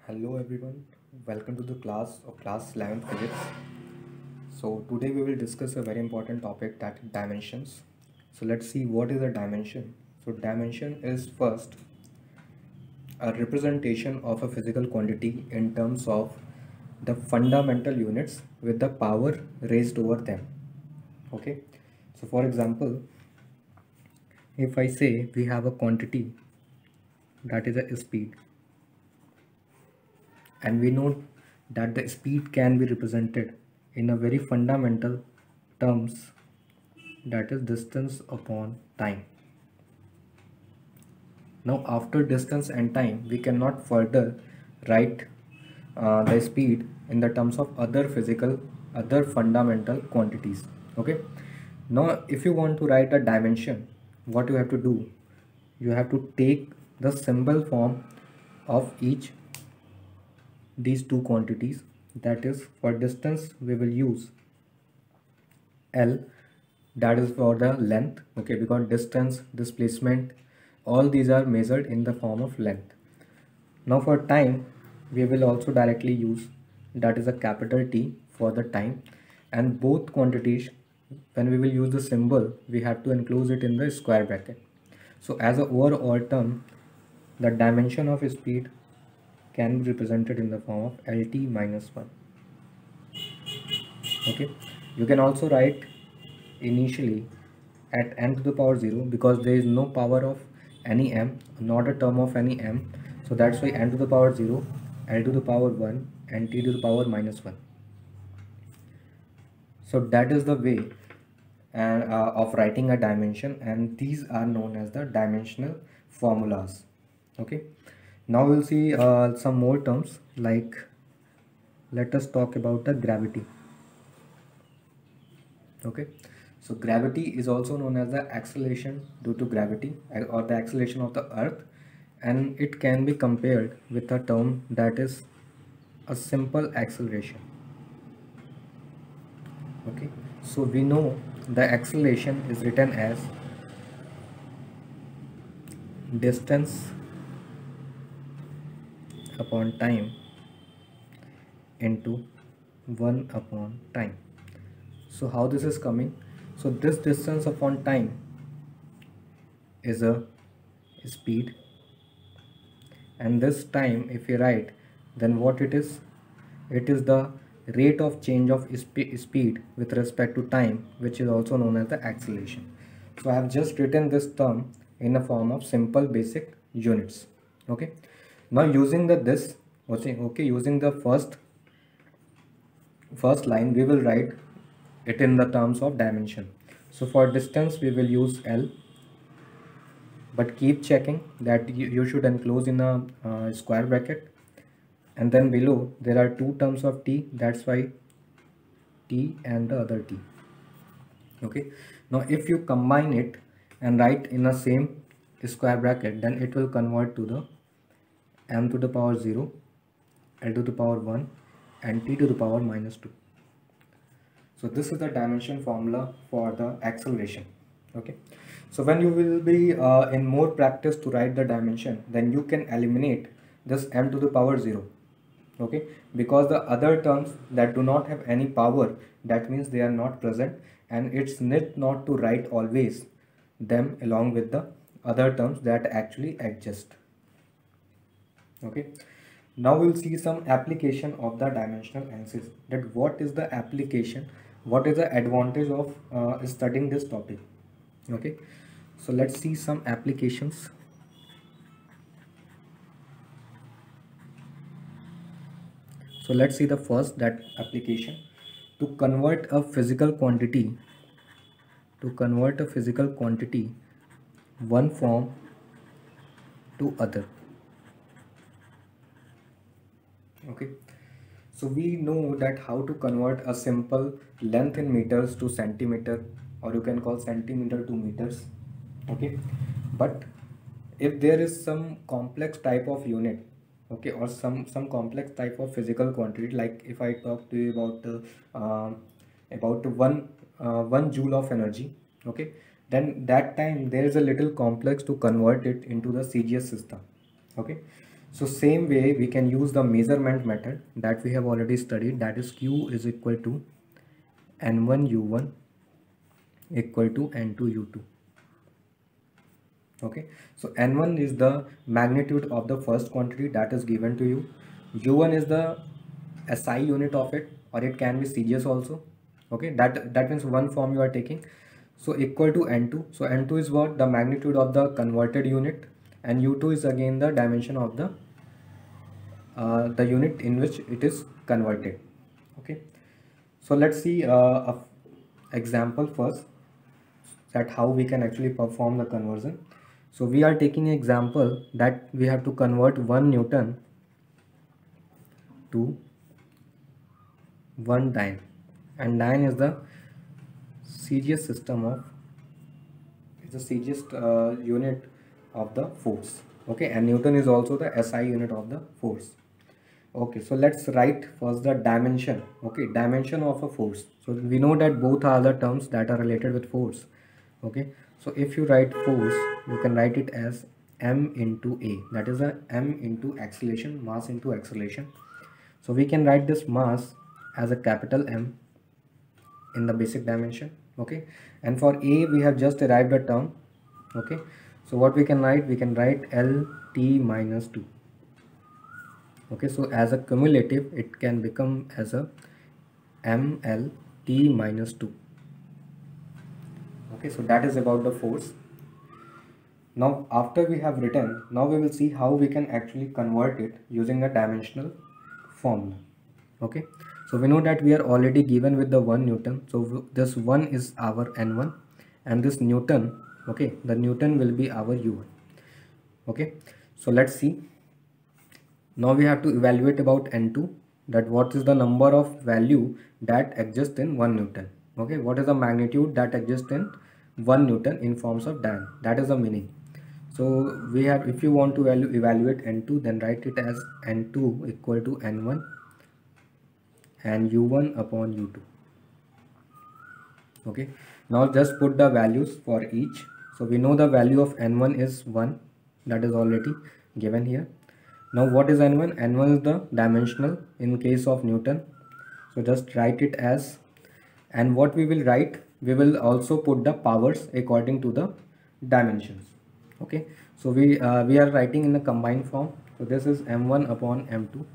Hello everyone, welcome to the class of class 11th physics. So today we will discuss a very important topic, that is dimensions. So let's see what is a dimension. So dimension is first a representation of a physical quantity in terms of the fundamental units with the power raised over them. Okay, so for example, if I say we have a quantity that is a speed, and we know that the speed can be represented in a very fundamental terms, that is distance upon time. Now after distance and time we cannot further write the speed in the terms of other fundamental quantities. Okay, now if you want to write a dimension, what you have to do, you have to take the symbol form of each these two quantities. That is, for distance we will use L, that is for the length. Okay, because distance, displacement, all these are measured in the form of length. Now for time we will also directly use, that is a capital T for the time, and both quantities, when we will use the symbol, we have to enclose it in the square bracket. So as a overall term, the dimension of speed can be represented in the form of LT minus 1. Okay, you can also write initially at n to the power 0, because there is no power of any m, not a term of any m, so that's why n to the power 0, l to the power 1, and t to the power minus 1. So that is the way of writing a dimension, and these are known as the dimensional formulas. Okay, now we'll see some more terms, like let us talk about the gravity. Okay, so gravity is also known as the acceleration due to gravity, or the acceleration of the earth, and it can be compared with a term that is a simple acceleration. Okay, so we know the acceleration is written as distance upon time into 1 upon time. So how this is coming? So this distance upon time is a speed, and this time if you write, then what it is the rate of change of speed with respect to time, which is also known as the acceleration. So I have just written this term in a form of simple basic units. Okay, now using using the first line, we will write it in the terms of dimension. So for distance we will use L, but keep checking that you should enclose in a square bracket, and then below there are two terms of T, that's why T and the other T. Okay, now if you combine it and write in the same square bracket, then it will convert to the m to the power 0, L to the power 1, and T to the power minus 2. So this is the dimension formula for the acceleration. Okay, so when you will be in more practice to write the dimension, then you can eliminate this m to the power 0. Okay, because the other terms that do not have any power, that means they are not present, and it's need not to write always them along with the other terms that actually exist. Okay, now we'll see some application of the dimensional analysis, that what is the application, what is the advantage of studying this topic. Okay, so let's see some applications. So let's see the first, that application, to convert a physical quantity one form to other. Okay, so we know that how to convert a simple length in meters to centimeter, or you can call centimeter to meters. Okay, but if there is some complex type of unit, okay, or some complex type of physical quantity, like if I talk to you about one joule of energy, okay, then that time there is a little complex to convert it into the CGS system. Okay, So same way we can use the measurement method that we have already studied, that is Q is equal to N1 U1 equal to N2 U2. Okay, so N1 is the magnitude of the first quantity that is given to you. U1 is the SI unit of it, or it can be CGS also. Okay, that means one form you are taking. So equal to N2. So N2 is what? The magnitude of the converted unit, and U2 is again the dimension of the unit in which it is converted. Okay, so let's see a example first, that how we can actually perform the conversion. So we are taking an example that we have to convert 1 Newton to 1 dyne, and dyne is the CGS system of, it's the CGS unit of the force. Okay, and Newton is also the SI unit of the force. Okay, so let's write first the dimension. Okay, dimension of a force. So we know that both are the terms that are related with force. Okay, so if you write force, you can write it as M into A, that is a M into acceleration, mass into acceleration. So we can write this mass as a capital M in the basic dimension. Okay, and for A we have just derived a term. Okay, so what we can write LT minus 2. Okay, so as a cumulative it can become as a MLT minus 2. Okay, so that is about the force. Now after we have written, now we will see how we can actually convert it using a dimensional formula. Okay, so we know that we are already given with the 1 Newton, so this 1 is our N1, and this Newton, okay, the Newton will be our U1. Okay, so let's see. Now we have to evaluate about N2, that what is the number of value that exists in 1 Newton. Okay, what is the magnitude that exists in 1 Newton in forms of dyne, that is the meaning. So we have, if you want to evaluate N2, then write it as N2 equal to N1 and U1 upon U2. Okay, now just put the values for each. So we know the value of N1 is 1, that is already given here. Now what is N1? N1 is the dimensional in case of Newton. So just write it as, and what we will write, we will also put the powers according to the dimensions. Okay, so we are writing in a combined form. So this is M1 upon M2,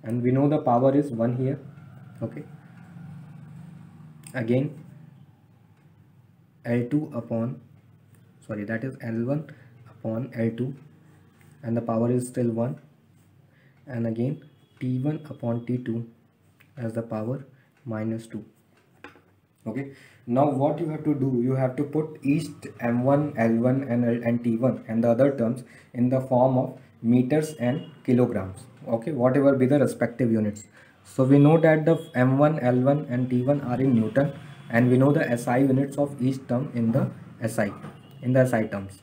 and we know the power is 1 here. Okay, again L2 upon, sorry, that is L1 upon L2, and the power is still 1, and again T1 upon T2 as the power minus 2. Okay, now what you have to do, you have to put each M1, L1 and T1 and the other terms in the form of meters and kilograms. Okay, whatever be the respective units. So we know that the M1, L1 and T1 are in Newton, and we know the SI units of each term in the SI terms.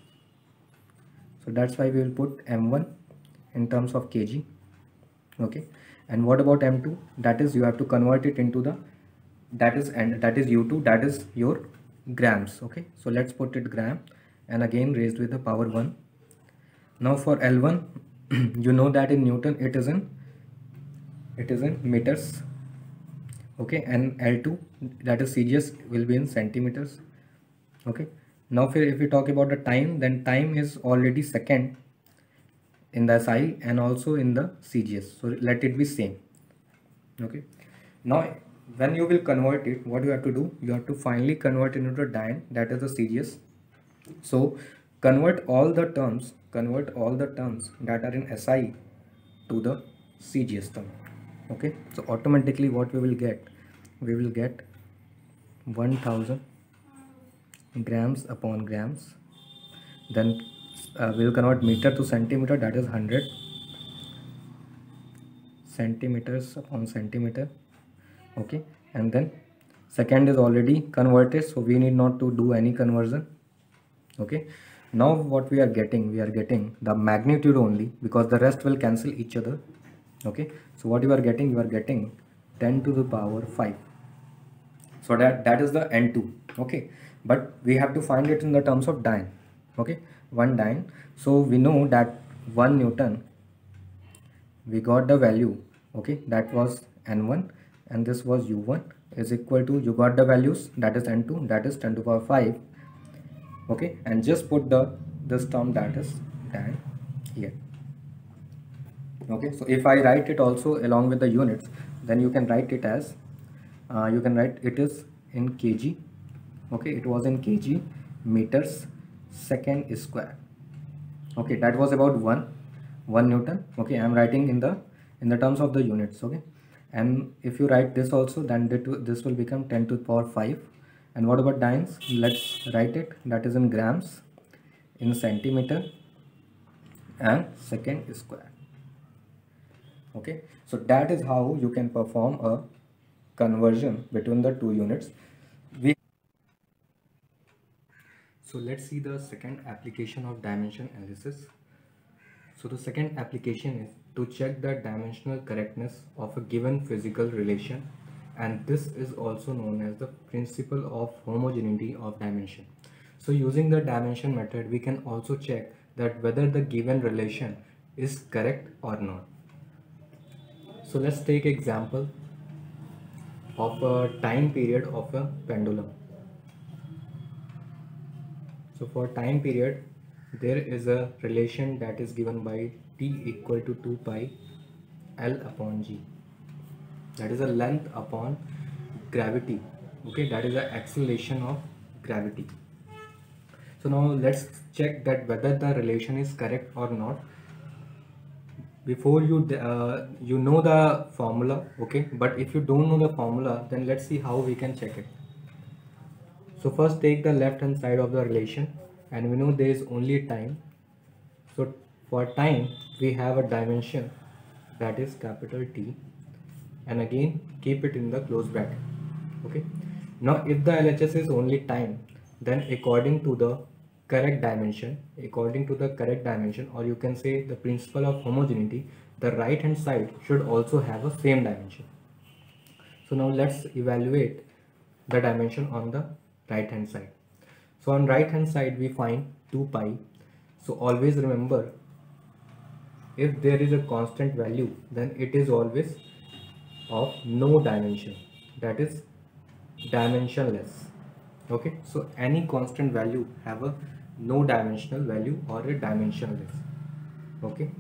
So that's why we will put M1 in terms of kg. Okay, and what about M2? That is, you have to convert it into the, that is U2, that is your grams. Okay, so let's put it gram, and again raised with the power 1. Now for L1 you know that in Newton it is in meters. Okay, and L2, that is CGS, will be in centimeters. Okay, now if we talk about the time, then time is already second in the SI and also in the CGS, so let it be same. Okay, now when you will convert it, what you have to do, you have to finally convert it into a dyne, that is the CGS. So convert all the terms that are in SI to the CGS term. Okay, so automatically what we will get 1000 grams upon grams. Then we will convert meter to centimeter, that is 100 centimeters upon centimeter. Okay, and then second is already converted, so we need not to do any conversion. Okay, now what we are getting the magnitude only, because the rest will cancel each other. Okay, so what you are getting 10 to the power 5. So that is the N2. Okay, but we have to find it in the terms of dyne. Okay, 1 dyne. So we know that 1 Newton, we got the value, okay, that was N1 and this was U1 is equal to, you got the values, that is N2, that is 10 to the power 5, okay, and just put this term that is tan here. Okay, so if I write it also along with the units, then you can write it as you can write it is in kg. Okay, it was in kg meters second square. Okay, that was about 1 Newton. Okay, I am writing in the terms of the units. Okay, and if you write this also, then this will become 10 to the power 5. And what about dynes? Let's write it, that is in grams, in centimeter and second square. Okay, so that is how you can perform a conversion between the two units. So let's see the second application of dimension analysis. So the second application is to check the dimensional correctness of a given physical relation, and this is also known as the principle of homogeneity of dimension. So using the dimension method, we can also check that whether the given relation is correct or not. So let's take example of a time period of a pendulum. So for time period, there is a relation that is given by t equal to 2 pi L upon g. That is a length upon gravity. Okay, that is the acceleration of gravity. So now let's check that whether the relation is correct or not. Before you know the formula, okay, but if you don't know the formula, then let's see how we can check it. So first take the left hand side of the relation, and we know there is only time. So for time we have a dimension that is capital T, and again keep it in the close bracket. Okay, now if the LHS is only time, then according to the correct dimension, or you can say the principle of homogeneity, the right hand side should also have a same dimension. So now let's evaluate the dimension on the right hand side. So on right hand side we find 2 pi. So always remember, if there is a constant value, then it is always of no dimension, that is dimensionless. Okay, so any constant value have a no dimensional value or a dimensionless. Okay,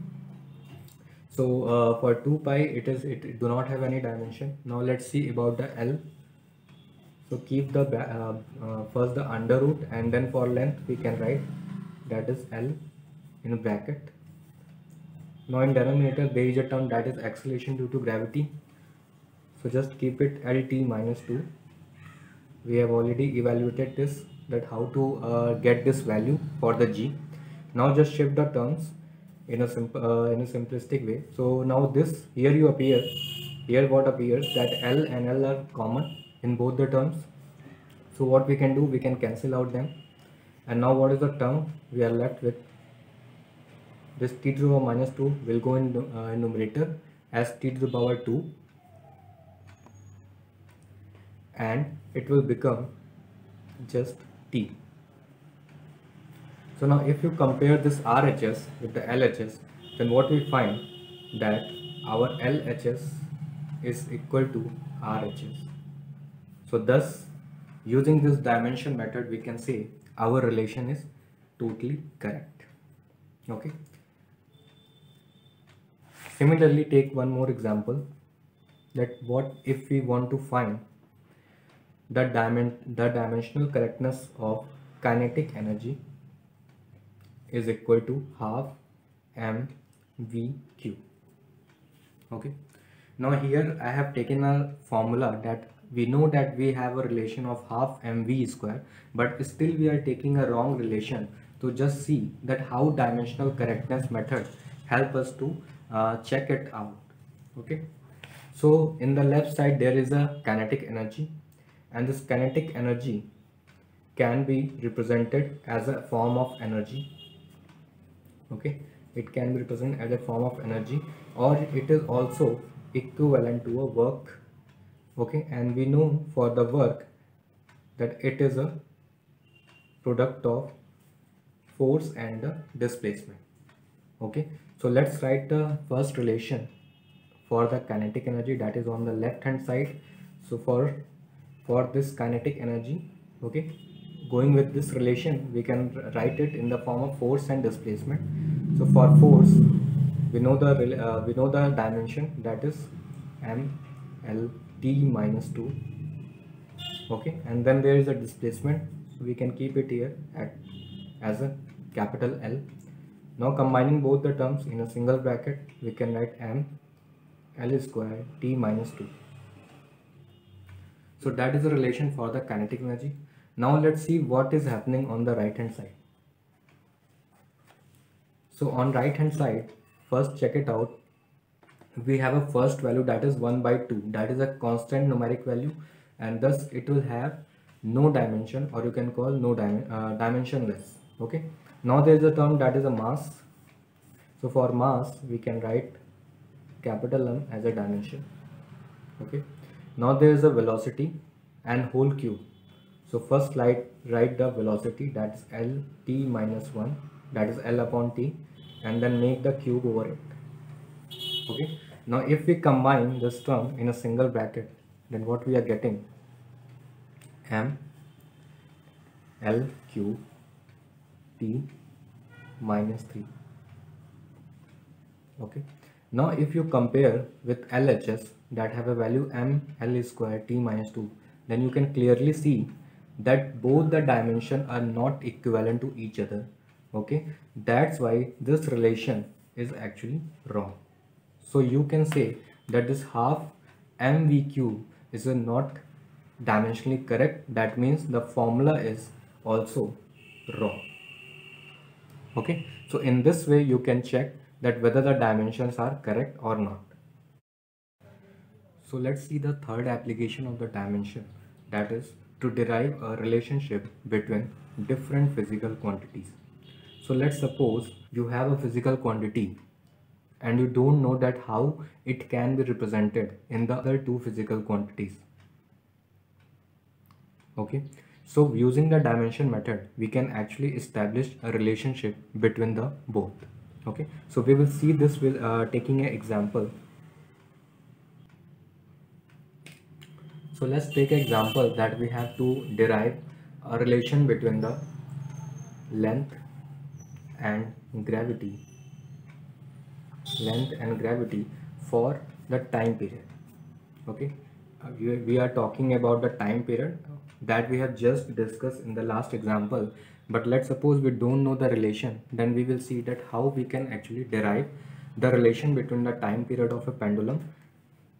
so for 2 pi it do not have any dimension. Now let's see about the L. So keep the first the under root, and then for length we can write that is L in a bracket. Now in denominator there is a term that is acceleration due to gravity. So just keep it LT minus 2. We have already evaluated this, that how to get this value for the G. Now just shift the terms in a simplistic way. So now this here what appears that L and L are common in both the terms. So what we can do, we can cancel out them, and now what is the term we are left with? This t to the power minus 2 will go in numerator as t to the power 2, and it will become just t. So now if you compare this RHS with the LHS, then what we find that our LHS is equal to RHS. So thus, using this dimension method, we can say our relation is totally correct. Okay. Similarly, take one more example, that what if we want to find the dimensional correctness of kinetic energy is equal to half mv/q. Okay, now here I have taken a formula that we know that we have a relation of half mv square, but still we are taking a wrong relation. To just see that how dimensional correctness method help us to check it out. Okay, so in the left side there is a kinetic energy, and this kinetic energy can be represented as a form of energy. Okay, it can be represented as a form of energy, or it is also equivalent to a work. Okay, and we know for the work that it is a product of force and the displacement. Okay, so let's write the first relation for the kinetic energy, that is on the left hand side. So for this kinetic energy, okay, going with this relation, we can write it in the form of force and displacement. So for force, we know the dimension, that is m l t minus 2. Okay, and then there is a displacement, so we can keep it here as a capital L. Now combining both the terms in a single bracket, we can write m L square t minus 2. So that is the relation for the kinetic energy. Now let's see what is happening on the right hand side. So on right hand side, first check it out. We have a first value, that is 1 by 2. That is a constant numeric value, and thus it will have no dimension, or you can call no dimensionless. Okay. Now there is a term that is a mass. So for mass, we can write capital M as a dimension. Okay. Now there is a velocity and whole cube. So first write the velocity, that is L t minus 1, that is L upon t, and then make the cube over it. Okay. Now if we combine this term in a single bracket, then what we are getting, m L cube t minus 3. Okay. Now if you compare with LHS that have a value m L square t minus 2, then you can clearly see that both the dimensions are not equivalent to each other. Okay, that's why this relation is actually wrong. So you can say that this half mv cube is not dimensionally correct. That means the formula is also wrong. Okay, so in this way you can check that whether the dimensions are correct or not. So let's see the third application of the dimension, that is to derive a relationship between different physical quantities. So let's suppose you have a physical quantity and you don't know that how it can be represented in the other two physical quantities. Okay, so using the dimension method, we can actually establish a relationship between the both. Okay, so we will see this with taking an example. So let's take an example that we have to derive a relation between the length and gravity for the time period. Okay, we are talking about the time period that we have just discussed in the last example, but let's suppose we don't know the relation, then we will see that how we can actually derive the relation between the time period of a pendulum,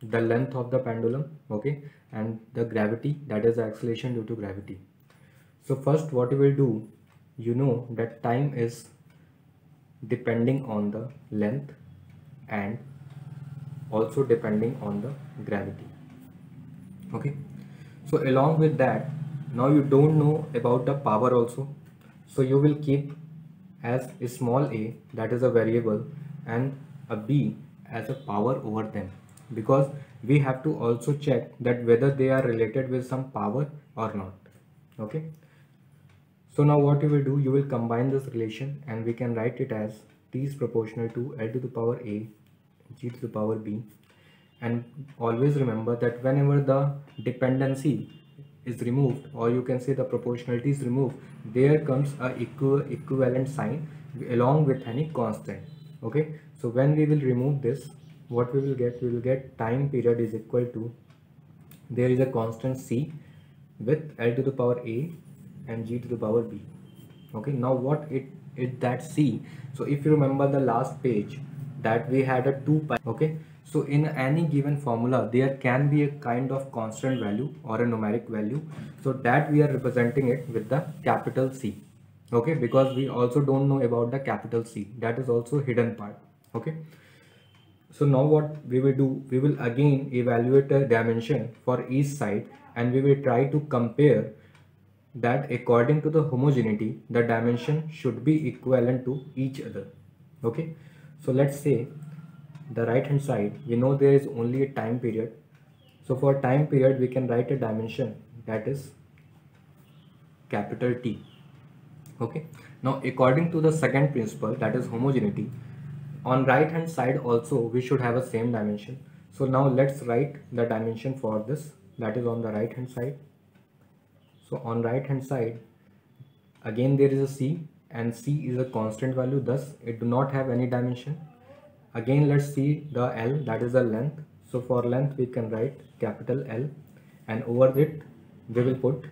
the length of the pendulum, okay, and the gravity, that is the acceleration due to gravity. So first what we will do, you know that time is depending on the length and also depending on the gravity. Okay, so along with that, now you don't know about the power also, so you will keep as a small a, that is a variable, and a b as a power over them, because we have to also check that whether they are related with some power or not. Okay, so now what you will do, you will combine this relation and we can write it as t is proportional to L to the power a g to the power b. And always remember that whenever the dependency is removed, or you can say the proportionality is removed, there comes a equivalent sign along with any constant. Okay, so when we will remove this, what we will get time period is equal to, there is a constant c with L to the power a and g to the power b. Okay, now what it that c, so if you remember the last page that we had a 2 pi. Okay, so in any given formula there can be a kind of constant value or a numeric value, so that we are representing it with the capital C. Okay, because we also don't know about the capital C, that is also hidden part. Okay, so now what we will do, we will again evaluate the dimension for each side and we will try to compare that according to the homogeneity the dimension should be equivalent to each other. Okay, so let's say the right hand side, we know there is only a time period, so for time period we can write a dimension, that is capital T. Okay, now according to the second principle, that is homogeneity, on right hand side also we should have a same dimension. So now let's write the dimension for this, that is on the right hand side. So on right hand side again there is a c, and c is a constant value, thus it do not have any dimension. Again let's see the L, that is the length. So for length we can write capital L, and over it we will put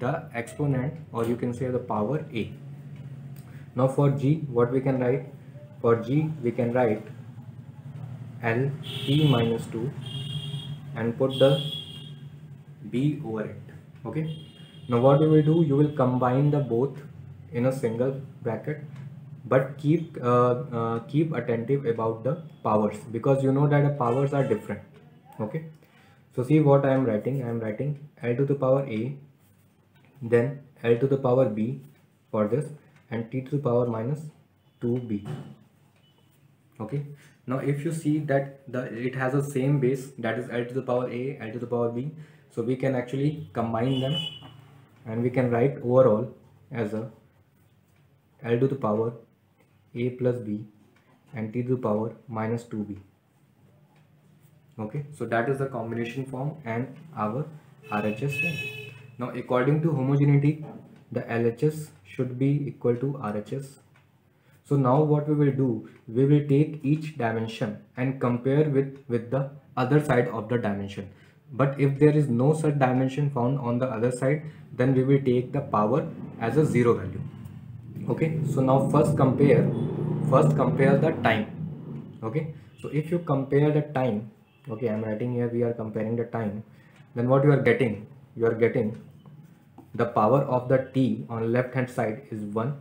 the exponent, or you can say the power a. Now for G, what we can write? For G we can write L t minus 2 and put the b over it. Okay, now what you will do, you will combine the both in a single bracket, but keep attentive about the powers, because you know that the powers are different. Okay, so see what I am writing. I am writing L to the power a, then L to the power b for this, and t to the power minus 2b. Okay, now if you see that it has the same base, that is L to the power a, L to the power b, so we can actually combine them, and we can write overall as a L to the power a plus b and t to the power minus 2b. Okay, so that is the combination form and our RHS value. Now according to homogeneity, the LHS should be equal to RHS. So now what we will do, we will take each dimension and compare with the other side of the dimension. But if there is no such dimension found on the other side, then we will take the power as a zero value. Okay, so now first compare the time. Okay, so if you compare the time, okay, I'm writing here we are comparing the time, then what you are getting, the power of the t on left hand side is 1,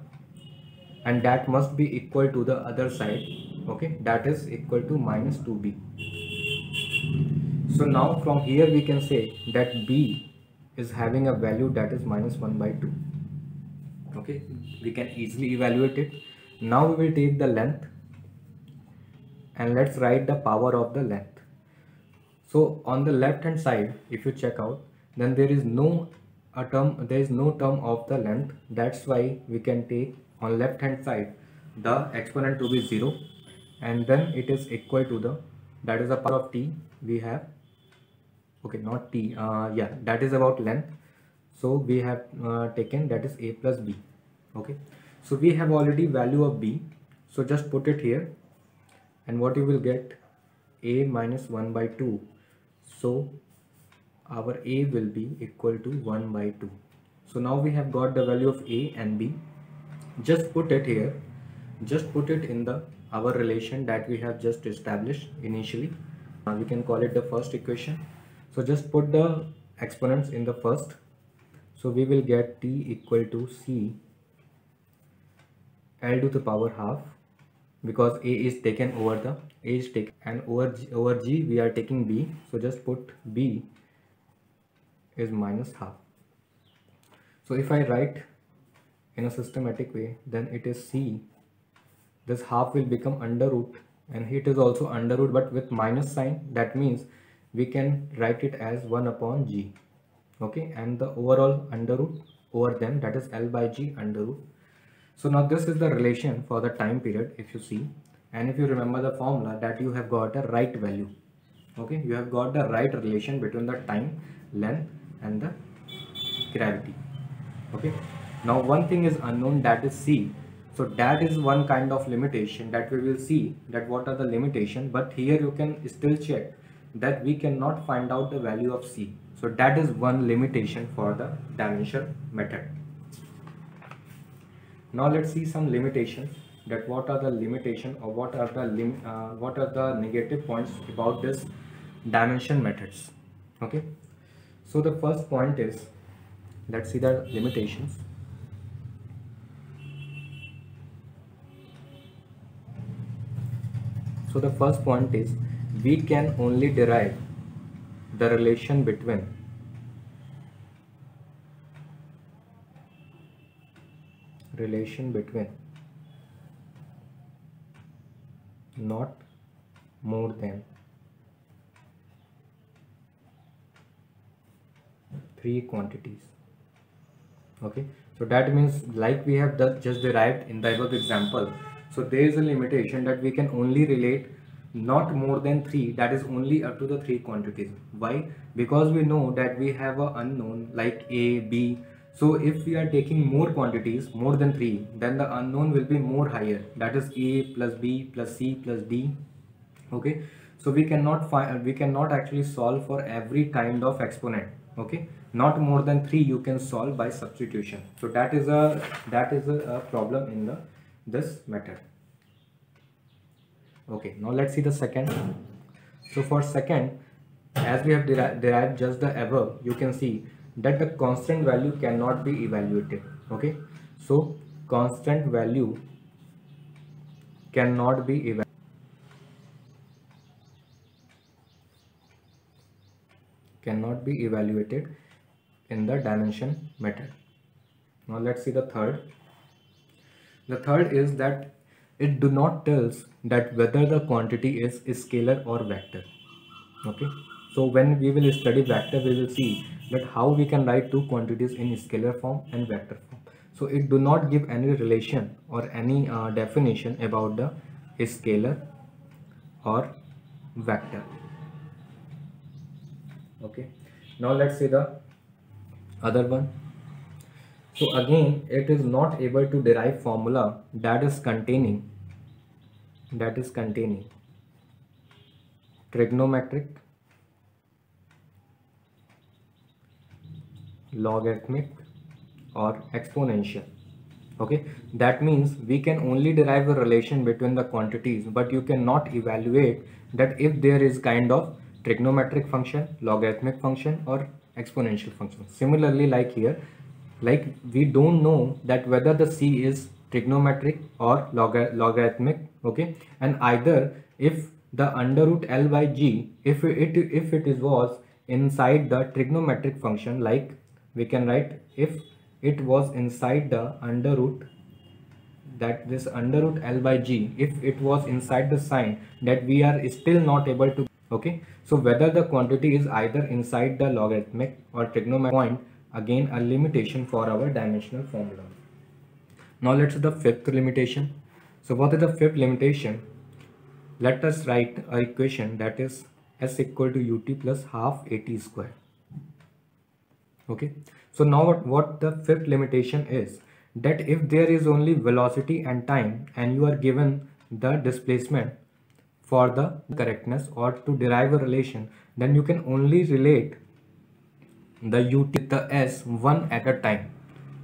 and that must be equal to the other side. Okay, that is equal to minus 2b. So now from here we can say that b is having a value that is minus 1 by 2. Okay, we can easily evaluate it. Now we will take the length and let's write the power of the length. So on the left hand side, if you check out, then there is no term of the length. That's why we can take on left hand side the exponent to be 0, and then it is equal to the, that is the power of t we have. Okay, not t, yeah, that is about length. So we have taken that is a plus b. Okay, so we have already value of b, so just put it here, and what you will get, a minus 1 by 2. So our a will be equal to 1 by 2. So now we have got the value of a and b. Just put it here, just put it in the our relation that we have just established initially. We can call it the first equation. So just put the exponents in the first. So we will get t equal to c L to the power half, because a is taken over the a is taken, and over g we are taking b, so just put b is minus half. So if I write in a systematic way, then it is c, this half will become under root, and it is also under root but with minus sign. That means we can write it as 1 upon g. Okay, and the overall under root over them, that is L by g under root. So now this is the relation for the time period, if you see, and if you remember the formula, that you have got a right value. Okay, you have got the right relation between the time, length and the gravity. Okay, now one thing is unknown, that is c. So that is one kind of limitation that we will see, that what are the limitation, but here you can still check that we cannot find out the value of c. So that is one limitation for the dimension method. Now let's see some limitations, that what are the limitation, or what are the negative points about this dimension methods. Okay, so the first point is, let's see the limitations. So the first point is, we can only derive the relation between not more than 3 quantities. Okay, so that means like we have just derived in the above example, so there is a limitation that we can only relate not more than 3, that is only up to the 3 quantities. Why? Because we know that we have a unknown like a, b. So if we are taking more quantities more than 3, then the unknown will be more higher, that is a plus b plus c plus d. Okay, so we cannot actually solve for every kind of exponent. Okay, not more than 3 you can solve by substitution. So that is a problem in this method. Okay, now let's see the second. So for second, as we have derived just the above, you can see that the constant value cannot be evaluated. Okay, so constant value cannot be evaluated in the dimension method. Now let's see the third. The third is that it do not tells that whether the quantity is scalar or vector. Okay, so when we will study vector, we will see that how we can write two quantities in scalar form and vector form. So it do not give any relation or any definition about the scalar or vector. Okay, now let's see the other one. So again, it is not able to derive formula that is containing trigonometric, logarithmic or exponential. Okay, that means we can only derive a relation between the quantities, but you cannot evaluate that if there is kind of trigonometric function, logarithmic function or exponential function. Similarly, like here, like we don't know that whether the c is trigonometric or logarithmic. Okay, and either if the under root L by G, if it is was inside the trigonometric function, like we can write if it was inside the under root, that this under root L by G, if it was inside the sign, that we are still not able to. Okay, so whether the quantity is either inside the logarithmic or trigonometric point, again a limitation for our dimensional formula. Now let's see the fifth limitation. So what is the fifth limitation? Let us write a equation that is s equal to ut plus half at square. Okay, so now what the fifth limitation is, that if there is only velocity and time and you are given the displacement for the correctness or to derive a relation, then you can only relate the ut with the s one at a time.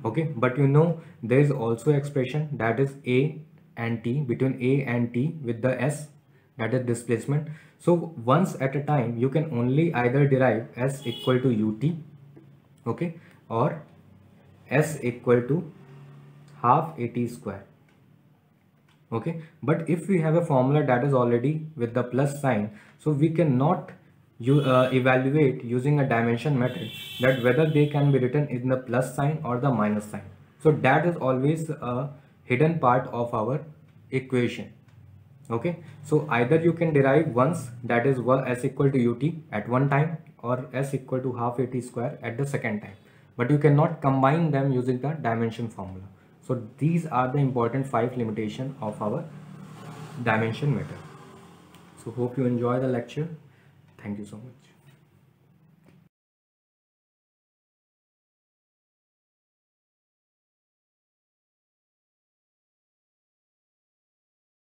Okay, but you know there is also expression that is a and t, between a and t with the s, that is displacement. So once at a time you can only either derive s equal to ut, okay, or s equal to half at square. Okay, but if we have a formula that is already with the plus sign, so we cannot evaluate using a dimension method that whether they can be written in the plus sign or the minus sign. So that is always a hidden part of our equation. Okay, so either you can derive once, that is s equal to ut at one time, or s equal to half at square at the second time, but you cannot combine them using the dimension formula. So these are the important 5 limitations of our dimension method. So hope you enjoy the lecture. Thank you so much.